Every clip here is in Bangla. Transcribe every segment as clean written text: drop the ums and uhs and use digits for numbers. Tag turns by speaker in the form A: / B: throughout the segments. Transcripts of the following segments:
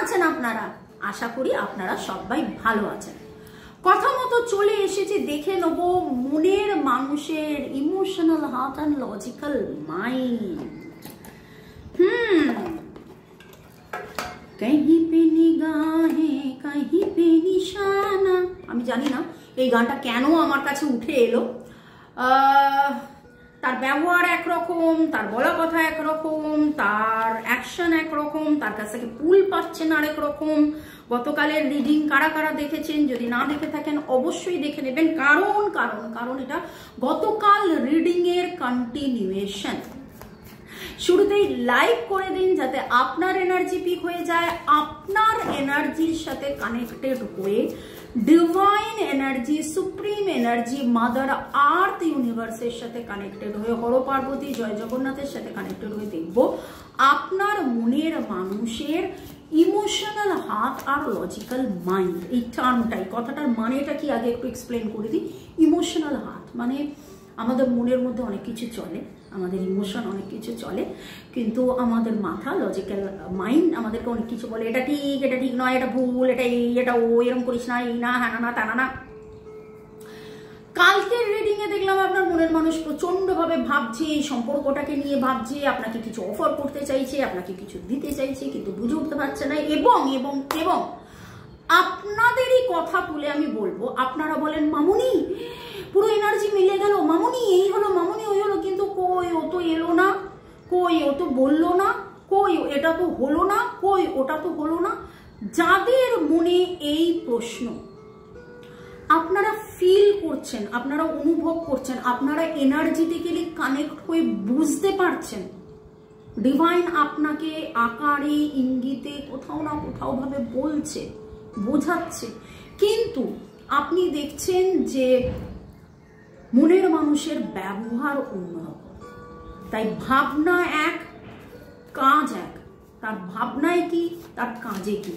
A: আছেন আপনারা? আশা করি আপনারা সবাই ভালো আছেন। কথা মতো চলে এসেছি, দেখে নেব মনের মানুষের emotional heart and logical mind. কहीं पे निगाहें कहीं पे निशाना। আমি জানি না এই গানটা কেন আমার কাছে উঠে এলো। তার ব্যবহার একরকম, তার বলা কথা একরকম, তার অ্যাকশন একরকম, তার কাছ থেকে পুল পাচ্ছেন আরেক রকম। গতকালের রিডিং কারা কারা দেখেছেন, যদি না দেখে থাকেন অবশ্যই দেখে নেবেন, কারণ কারণ কারণ এটা গতকাল রিডিং এর কন্টিনিউয়েশন। শুরুতেই লাইক করে দিন যাতে আপনার এনার্জি পিক হয়ে যায়, আপনার এনার্জির সাথে কানেক্টেড হয়ে divine energy, supreme energy, mother earth ইউনিভার্সের সাথে কানেক্টেড হয়ে, হর পার্বতী জয় জগন্নাথের সাথে কানেক্টেড হয়ে দেখব আপনার মনের মানুষের ইমোশনাল হার্ট আর লজিক্যাল মাইন্ড। এই টার্মটাই, কথাটার মানেটা কি আগে একটু এক্সপ্লেন করে দিই। ইমোশনাল হার্ট মানে আমাদের মনের মধ্যে অনেক কিছু চলে, আমাদের ইমোশন অনেক কিছু চলে, কিন্তু আমাদের মাথা লজিক্যাল মাইন্ড আমাদেরকে অনেক কিছু বলে, এটা ঠিক নয়, এটা ভুল, এটা এই, এটা ও, এরকম করিস না, এই না, হ্যাঁ না, তা না। কালকের রিডিং এ দেখলাম আপনার মনের মানুষ প্রচন্ড ভাবে ভাবছে, এই সম্পর্কটাকে নিয়ে ভাবছে, আপনাকে কিছু অফার করতে চাইছে, আপনাকে কিছু দিতে চাইছে, কিন্তু বুঝে উঠতে পারছে না। এবং এবং এবং আপনাদেরই কথা তুলে আমি বলবো, আপনারা বলেন মামুনি পুরো এনার্জি মিলে গেল, মামুনি এই হলো, মামুনি ওই হলো, কিন্তু কই ও তো এলো না, কই ও তো বললো না, কই এটা তো হলো না, কই ওটা তো হলো না। যাদের মনে এই প্রশ্ন, আপনারা ফিল করছেন, আপনারা অনুভব করছেন, আপনারা এনার্জেটিক্যালি কানেক্ট হয়ে বুঝতে পারছেন ডিভাইন আপনাকে আকারে ইঙ্গিতে কোথাও না কোথাও ভাবে বলছে, বোঝাচ্ছে, কিন্তু আপনি দেখছেন যে মনের মানুষের ব্যবহার অন্যরকম। তাই ভাবনা এক, কাজ এক, তার ভাবনায় কি, তার কাজে কি।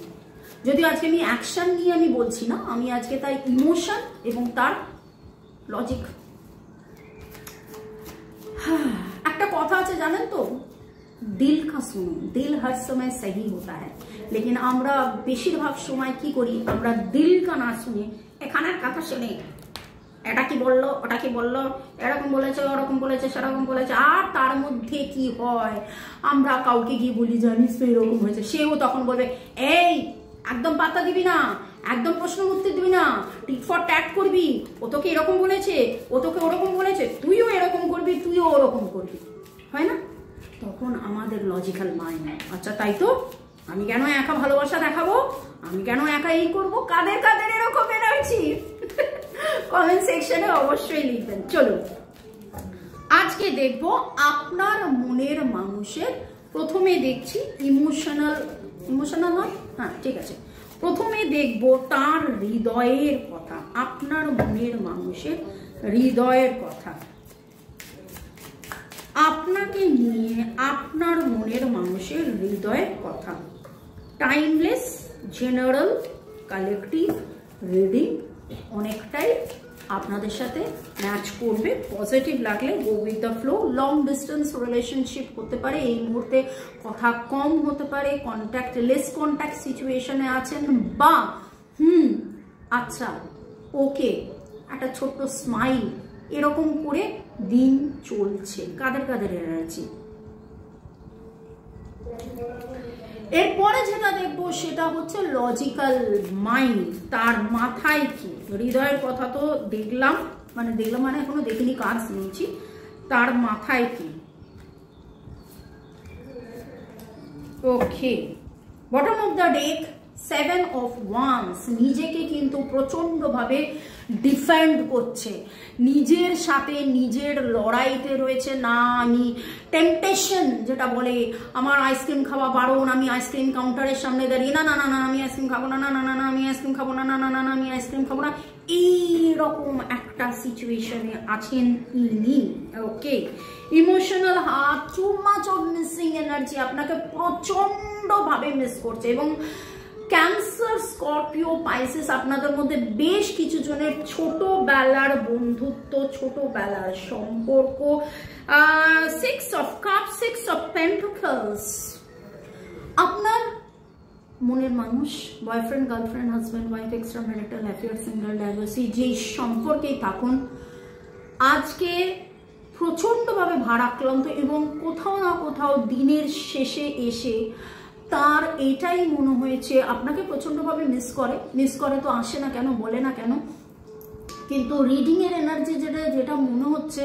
A: যদিও আজকে আমি অ্যাকশন নিয়ে আমি বলছি না, আমি আজকে তার ইমোশন এবং তার লজিক। একটা কথা আছে জানেন তো, দিল কা শুনুন, দিল হর সময় সহি হতা হ্যায়, লেকিন আমরা বেশিরভাগ সময় কি করি, আমরা দিল কা না শুনে এখানের কথা শুনে, এটা কি বললো, ওটা কি বললো, এরকম বলেছে, ওরকম বলেছে, সেরকম বলেছে, আর তার মধ্যে কি হয়, আমরা কাউকে গিয়ে বলি জানিস তো এরকম হয়েছে, সেও তখন বলবে এই একদম পাত্তা দিবি না, একদম প্রশ্ন উত্তর দিবি না, টিক ফর ট্যাট করবি, ও তোকে এরকম বলেছে, ও তোকে ওরকম বলেছে, তুইও এরকম করবি, তুইও ওরকম করবি, হয় না? তখন আমাদের লজিক্যাল মাইন্ড, আচ্ছা তাই তো, আমি কেন একা ভালোবাসা দেখাবো, আমি কেন একা এই করবো, কাদের কাদের এরকম এনার্জি কমেন্ট সেকশনে অবশ্যই লিখবেন। চলুন আজকে দেখব আপনার মনের মানুষের, প্রথমে দেখছি ইমোশনাল হয়, হ্যাঁ ঠিক আছে, প্রথমে দেখব তার হৃদয়ের কথা, আপনার মনের মানুষের হৃদয়ের কথা, আপনাকে নিয়ে আপনার মনের মানুষের হৃদয়ের কথা। টাইমলেস, জেনারেল, কালেকটিভ রিডিং, অনেকটাই আপনাদের সাথে ম্যাচ করবে। পজিটিভ লাগলে go with the flow. Long distance relationship হতে পারে, এই মুহূর্তে কথা কম হতে পারে, কন্ট্যাক্ট লেস কন্ট্যাক্ট সিচুয়েশনে আছেন, বা আচ্ছা ওকে একটা ছোট্ট স্মাইল, এরকম করে দিন চলছে। কাদের কাদের এনার্জি। এরপরে যেটা দেখবো সেটা হচ্ছে লজিক্যাল মাইন্ড, তার মাথায় কি, হৃদয়ের কথা তো দেখলাম মানে এখনো দেখিনি, কাজ নিয়েছি, তার মাথায় কি। Okay, bottom of the deck, 7 of Wands, নিজেকে কিন্তু প্রচন্ড ভাবে ডিফেন্ড করছে, নিজের সাথে নিজের লড়াইতে রয়েছে। না আমি টেম্পটেশন যেটা বলে, আমার আইসক্রিম খাওয়া বারণ, আমি আইসক্রিম কাউন্টারের সামনে দাঁড়িয়ে না না না না আমি আইসক্রিম খাবো না, না না না না আমি আইসক্রিম খাবো না, না না না না আমি আইসক্রিম খাবো না, এইরকম একটা সিচুয়েশনে আছেন ইনি। Okay, emotional heart, too much of missing energy, আপনাকে প্রচন্ড ভাবে মিস করছে। এবং ক্যান্সার, স্করপিও, পাইসিস, আপনাদের মধ্যে বেশ কিছু জনের ছোটবেলার বন্ধুত্ব, ছোটবেলার সম্পর্ক। 6 of Cups, 6 of Pentacles, আপনার মনের মানুষ, boyfriend, girlfriend, husband, wife, extra marital affair, single, divorcee, যেই সম্পর্কেই থাকুন, আজকে প্রচণ্ডভাবে ভারাক্রান্ত এবং কোথাও না কোথাও দিনের শেষে এসে তার এটাই মনে হয়েছে আপনাকে প্রচণ্ডভাবে মিস করে তো আসে না কেন, বলে না কেন, কিন্তু রিডিংয়ের এনার্জি যেটা মনে হচ্ছে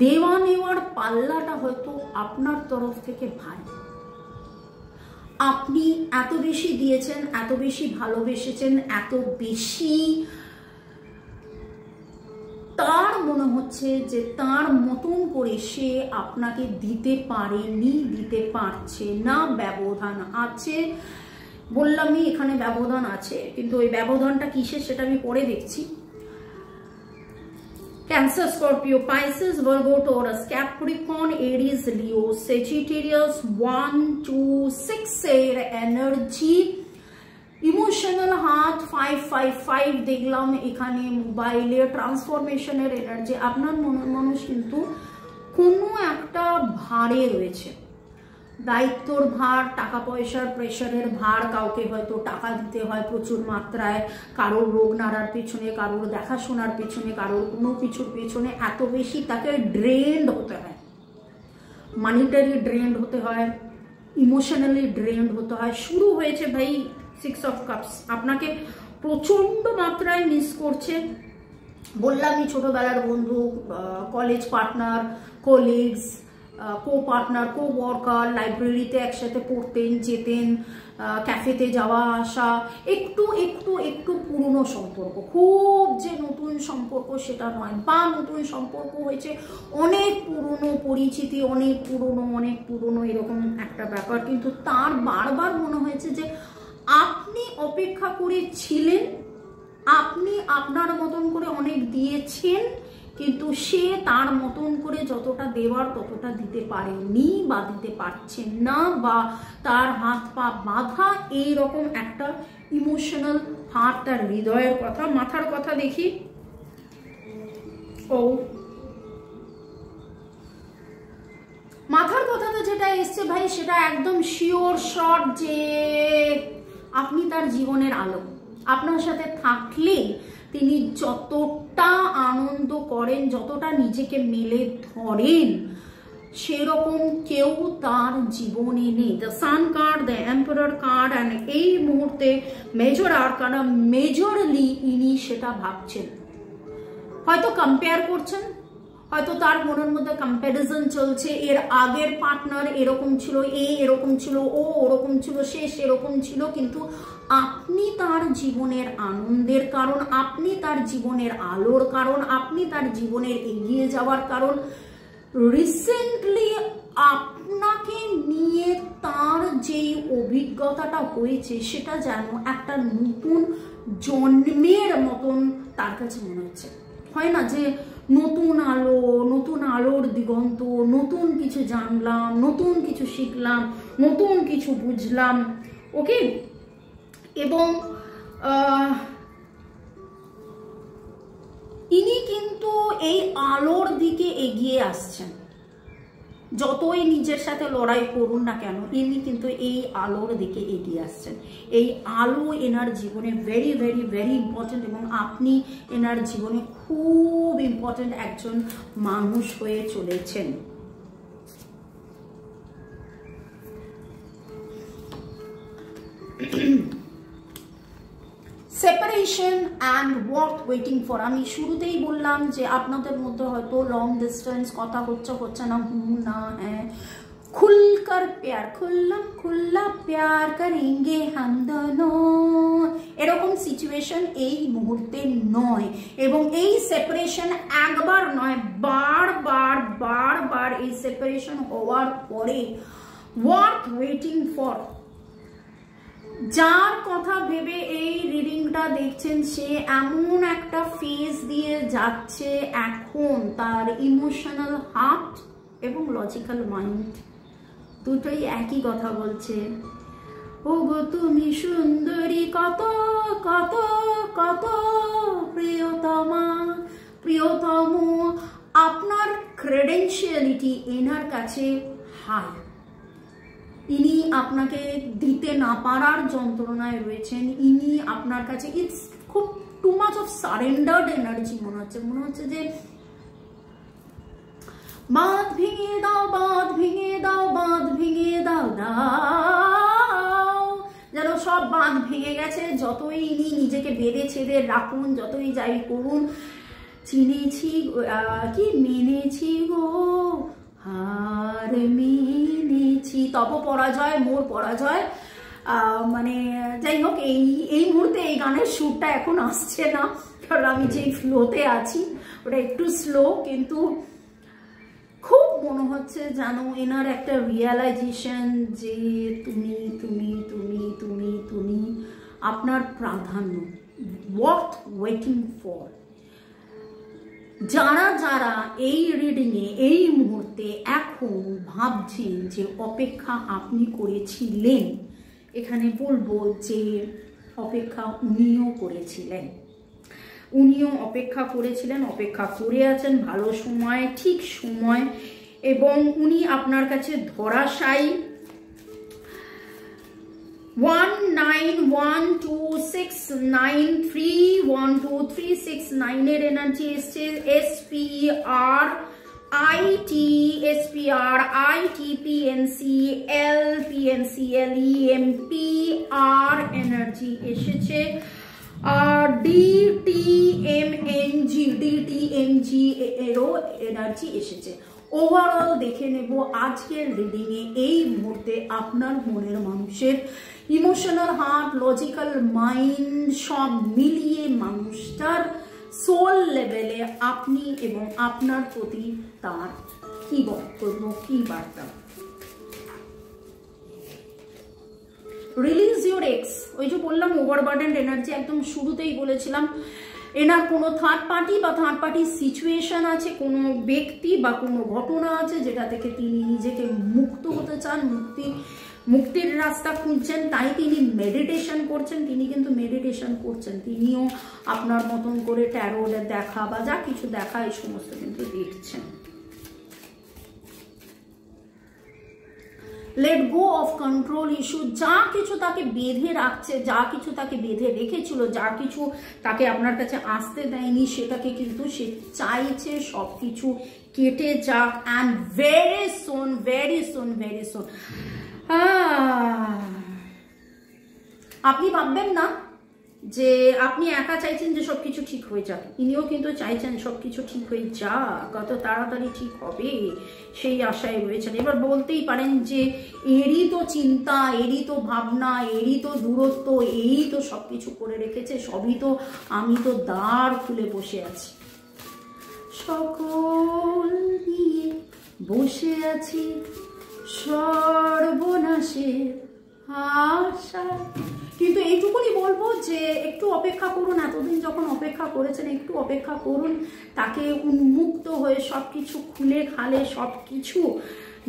A: দেওয়া নেওয়ার পাল্লাটা হয়তো আপনার তরফ থেকে ভারী। আপনি এত বেশি দিয়েছেন, এত বেশি ভালোবেসেছেন, এত বেশি তার মনে হচ্ছে যে তার মতন করে সে আপনাকে দিতে পারেনি, দিতে পারছে না, ব্যবধান আছে। বললামই এখানে ব্যবধান আছে, কিন্তু ওই ব্যবধানটা কিসের সেটা আমি পরে দেখছি। Cancer, Scorpio, Pisces, Virgo, Taurus, Capricorn, Aries, Leo, Sagittarius, 1, 2, 6 এর এনার্জি, ইমোশনাল হাত 555 দেখলাম এখানে, মোবাইলে ট্রান্সফরমেশনের এনার্জি। আপনার মনের মানুষ কিন্তু কোনো একটা ভারে রয়েছে, দায়িত্বর ভার, টাকা পয়সার প্রেশারের ভার, কাউকে হয়তো টাকা দিতে হয় প্রচুর মাত্রায়, কারোর রোগ নাড়ার পেছনে, কারোর দেখাশোনার পেছনে, কারোর কোনো কিছুর পেছনে এত বেশি তাকে ড্রেন্ড হতে হয়, মানিটারি ড্রেন্ড হতে হয়, ইমোশনালি ড্রেন্ড হতে হয়। শুরু হয়েছে ভাই 6 অফ কাপস, আপনাকে প্রচন্ড মাত্রায় মিস করছে। বললামই ছোটবেলার বন্ধু, কলেজ পার্টনার, কলিগস, কো পার্টনার, কো ওয়ার্কার, লাইব্রেরিতে একসাথে পড়তেন, যেতেন, ক্যাফেতে যাওয়া আসা, একটু একটু একটু পুরনো সম্পর্ক, খুব যে নতুন সম্পর্ক সেটা নয়, বা নতুন সম্পর্ক হয়েছে অনেক পুরনো পরিচিতি, অনেক পুরনো এরকম একটা ব্যাপার, কিন্তু তার বারবার মনে হয়েছে যে আপনি অপেক্ষা করেছিলেন, আপনি আপনার মতন করে অনেক দিয়েছেন, কিন্তু সে তার মতন করে যতটা দেওয়ার ততটা দিতে পারেনি বা দিতে পারছেন না, বা তার হাত পা বাঁধা, এইরকম একটা ইমোশনাল হাত, তার হৃদয়ের কথা। মাথার কথা দেখি, ও মাথার কথাটা যেটা এসছে ভাই সেটা একদম শিওর শট যে আপনি তার জীবনের আলো, আপনার সাথে থাকলে তিনি যতটা আনন্দ করেন, যতটা নিজেকে মেলে ধরেন, সেরকম কেউ তার জীবনে নেই। The sun card, the emperor card, and এই মুহূর্তে মেজর আরকানা, মেজরলি ইনি সেটা ভাবছেন, হয়তো কম্পেয়ার করছেন, হয়তো তার মনের মধ্যে কম্প্যারিজন চলছে, এর আগের পার্টনার এরকম ছিল, এরকম ছিল, ও ওরকম ছিল, সে সেরকম ছিল, কিন্তু আপনি তার জীবনের আনন্দের কারণ, আপনি তার জীবনের আলোর কারণ, আপনি তার জীবনের এগিয়ে যাওয়ার কারণ। রিসেন্টলি আপনাকে নিয়ে তার যেই অভিজ্ঞতাটা হয়েছে সেটা যেন একটা নতুন জন্মের মতন তার কাছে মনে হচ্ছে। হয় না যে নতুন আলো, নতুন আলোর দিগন্ত, নতুন কিছু জানলাম, নতুন কিছু শিখলাম, নতুন কিছু বুঝলাম, ওকে। এবং ইনি কিন্তু এই আলোর দিকে এগিয়ে আসছেন, যতই নিজের সাথে লড়াই করুন না কেন, ইনি কিন্তু এই আলোর দিকে এগিয়ে আসছেন। এই আলো এনার জীবনে ভেরি ভেরি ভেরি ইম্পর্টেন্ট, এবং আপনি এনার জীবনে খুব ইম্পর্টেন্ট একজন মানুষ হয়ে চলেছেন। Separation and worth waiting for. আমি শুরুতেই বললাম যে আপনাদের মধ্যে হয়তো লং ডিস্টেন্স কথা হচ্ছে না, না হ্যাঁ, খুলকর প্যার, খুল্লা প্যার করেঙ্গে হাম দোনো, এরকম সিচুয়েশন এই মুহূর্তে নয়। এবং এই সেপারেশন একবার নয়, বারবার এই সেপারেশন হওয়ার পরে ওয়ার্থ ওয়েটিং ফর, যার কথা ভেবে এই রিডিংটা দেখছেন সে এমন একটা ফেজ দিয়ে যাচ্ছে এখন, তার ইমোশনাল হার্ট এবং লজিক্যাল মাইন্ড দুটোই একই কথা বলছে, ও গো তুমি সুন্দরী কত কত কত প্রিয়তমা প্রিয়তম। আপনার ক্রেডেনশিয়ালিটি এনার কাছে হাই, ইনি আপনাকে দিতে না পারার যন্ত্রণায় রয়েছেন, ইনি আপনার কাছে ইটস খুব two much of surrendered energy মনে হচ্ছে যে বাঁধ ভেঙে দাও, বাঁধ ভেঙে দাও, বাঁধ ভেঙে দাও দাও, যেন সব বাঁধ ভেঙে গেছে। যতই ইনি নিজেকে বেঁধে ছেড়ে রাখুন, যতই যাই করুন, চিনেছি কি মেনেছি গো হার মেনেছি, তব পরাজয় মোর পরাজয়। মানে যাই হোক, এই মুহূর্তে এই গানের সুরটা এখন আসছে না, কারণ আমি যে ফ্লোতে আছি ওটা একটু স্লো, কিন্তু খুব মনে হচ্ছে যেন এনার একটা রিয়েলাইজেশন যে তুমি তুমি তুমি তুমি তুমি আপনার প্রাধান্য, ওয়ার্থ ওয়েটিং ফর। যারা যারা এই রিডিংয়ে এই মুহূর্তে এখন ভাবছেন যে অপেক্ষা আপনি করেছিলেন, এখানে বলবো যে অপেক্ষা উনিও করেছিলেন, উনিও অপেক্ষা করেছিলেন, অপেক্ষা করে আছেন ভালো সময়, ঠিক সময়, এবং উনি আপনার কাছে ধরাশায়ী। 19126931231236 এর এনার্জি এসছে। SPRITPNCLPNCLEMPR এনার্জি এসেছে। DTMNG এরও এনার্জি এসেছে। ওভারঅল দেখে নেব আজকের রিডিংয়ে এই মুহূর্তে আপনার মনের মানুষের ইমোশনাল হার্ট, লজিক্যাল মাইন্ড সব মিলিয়ে মানুষটার সোল লেভেলে আপনি এবং আপনার প্রতি তার কি বক্তব্য, কি বার্তা। রিলিজ ইউর এক্স, ওই যে বললাম ওভারবার্ডেন্ড এনার্জি, একদম শুরুতেই বলেছিলাম এনার কোনো থার্ড পার্টি বা থার্ড পার্টি সিচুয়েশন আছে, কোনো ব্যক্তি বা কোনো ঘটনা আছে যেটা থেকে তিনি নিজেকে মুক্ত হতে চান, মুক্তির রাস্তা খুঁজছেন, তাই তিনি মেডিটেশন করছেন। তিনি কিন্তু মেডিটেশন করছেন, তিনিও আপনার মতন করে ট্যারোটে দেখা বা যা কিছু দেখা এই সমস্ত কিন্তু দেখছেন। Let go of control issue, যা কিছু তাকে বেঁধে রাখছে, যা কিছু তাকে বেঁধে রেখেছিল, যা কিছু তাকে আপনার কাছে আসতে দেয়নি, সেটাকে কিন্তু সে চাইছে সব কিছু কেটে যাক। And very soon very soon very soon আপনি ভাববেন না যে আপনি একা চাইছেন যে সবকিছু ঠিক হয়ে যাক, ইনিও কিন্তু চাইছেন সবকিছু ঠিক হয়ে যাক, কত তাড়াতাড়ি ঠিক হবে সেই আশায় রয়েছেন। এবার বলতেই পারেন যে এরই তো চিন্তা, এরই তো ভাবনা, এরই তো দূরত্ব, এই তো সবকিছু করে রেখেছে, সবই তো আমি তো দ্বার খুলে বসে আছি, সকল নিয়ে বসে আছি সর্বনাশের আশা। কিন্তু এইটুকুনি বলবো যে একটু অপেক্ষা করুন, এতদিন যখন অপেক্ষা করেছেন একটু অপেক্ষা করুন, তাকে উন্মুক্ত হয়ে সবকিছু খুলে খালে সবকিছু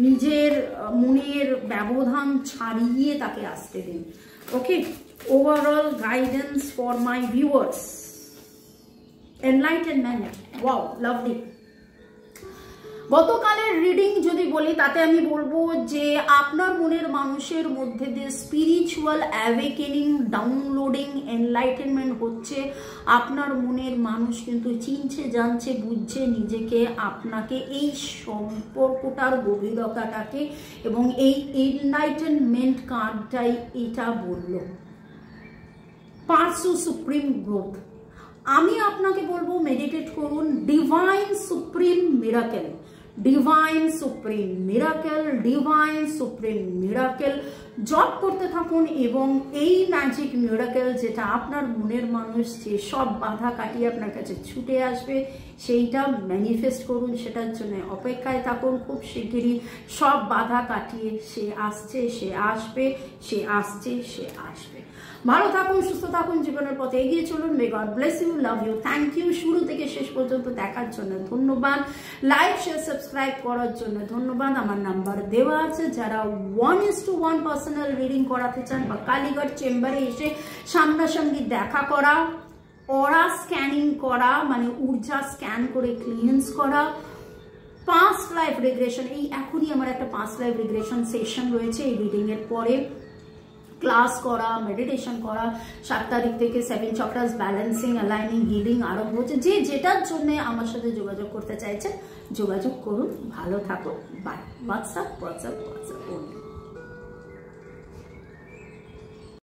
A: নিজের মনের ব্যবধান ছাড়িয়ে তাকে আসতে দিন। Okay, overall guidance for my viewers, enlightenment, wow lovely. গতকালের রিডিং যদি বলি তাতে আমি বলবো যে আপনার মনের মানুষের মধ্যে দিয়ে স্পিরিচুয়াল অ্যাওয়েকেনিং, ডাউনলোডিং, এনলাইটেনমেন্ট হচ্ছে। আপনার মনের মানুষ কিন্তু চিনছে, জানছে, বুঝছে নিজেকে, আপনাকে, এই সম্পর্কটার গভীরতাটাকে, এবং এই এনলাইটেনমেন্ট কার্ডটাই এটা বলল। পার্সু সুপ্রিম গ্রোথ, আমি আপনাকে বলবো মেডিটেট করুন, divine supreme miracle, divine supreme miracle, divine supreme miracle জপ করতে থাকুন, এবং এই ম্যাজিক মিরাকেল যেটা আপনার মনের মানুষ যে সব বাধা কাটিয়ে আপনার কাছে ছুটে আসবে সেইটা ম্যানিফেস্ট করুন, সেটার জন্য অপেক্ষায় থাকুন। খুব শিগগিরই সব বাধা কাটিয়ে সে আসছে, সে আসবে, সে আসছে, সে আসবে। ভালো থাকুন, সুস্থ থাকুন, জীবনের পথে এগিয়ে চলুন। May God bless you, love you, thank you. শুরু থেকে শেষ পর্যন্ত দেখার জন্য ধন্যবাদ, লাইক শেয়ার সাবস্ক্রাইব করার জন্য ধন্যবাদ। আমার নাম্বার দেওয়া আছে, যারা 1:1 পার্সোনাল রিডিং করাতে চান বা কালীঘাট চেম্বারে এসে সামনাসামনি দেখা করা, অরা স্ক্যানিং করা, মানে ঊর্জা স্ক্যান করে ক্লিয়েন্স করা, পাস্ট লাইফ রিগ্রেশন, এই এখনই আমার একটা পাস্ট লাইফ রিগ্রেশন সেশন রয়েছে। এই রিডিং এর পরে ক্লাস করা, মেডিটেশন করা, 7 তারিখ থেকে 7 চক্রাস ব্যালেন্সিং, অ্যালাইনিং, হিলিং আরম্ভ হচ্ছে। যে যেটার জন্য আমার সাথে যোগাযোগ করতে চাইছেন যোগাযোগ করুন। ভালো থাকুন, বাই। হোয়াটসঅ্যাপ।